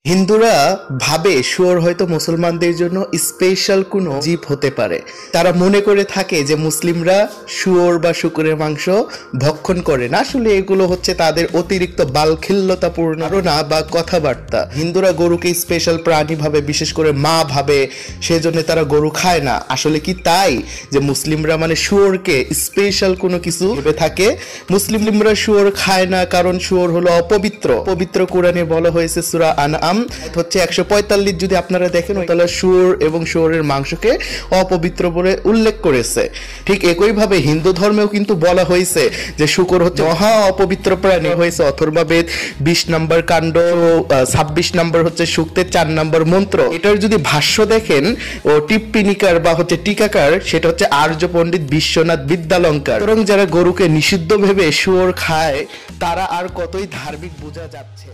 হিন্দুরা ভাবে শুয়োর হয়তো মুসলমানদের জন্য স্পেশাল কোনো জীব হতে পারে। তারা মনে করে থাকে যে মুসলিমরা শুয়োর বা শুকরের মাংস ভক্ষণ করে না, আসলে এগুলো হচ্ছে তাদের অতিরিক্ত বালখিল্যতাপূর্ণ ধারণা বা কথাবার্তা। হিন্দুরা গরুকে স্পেশাল প্রাণী ভাবে, বিশেষ করে মা ভাবে, সেজন্য তারা গরু খায় না। আসলে কি তাই যে মুসলিমরা মানে শুয়োরকে স্পেশাল কোনো কিছু ভেবে থাকে? মুসলিমরা শুয়োর খায় না কারণ শুয়োর হলো অপবিত্র। পবিত্র কোরআনে বলা হয়েছে সূরা আনআম হচ্ছে 145, যদি আপনারা দেখেন তাহলে শুয়োর এবং শুয়োরের মাংসকে অপবিত্র বলে উল্লেখ করেছে। ঠিক একইভাবে হিন্দু ধর্মেও কিন্তু বলা হয়েছে যে শুকর হচ্ছে মহা অপবিত্র প্রাণী হয়েছে। অথর্ববেদ 20 নম্বর কাণ্ড 26 নম্বর হচ্ছে সূক্তের 4 নম্বর মন্ত্র। এটার যদি ভাষ্য দেখেন ও টিপ্পিনিকার বা হচ্ছে টিকাকার, সেটা হচ্ছে আর্য পণ্ডিত বিশ্বনাথ বিদ্যালঙ্কার। সুতরাং যারা গরুকে নিষিদ্ধ ভেবে শুয়োর খায় তারা আর কতই ধার্মিক বোঝা যাচ্ছে।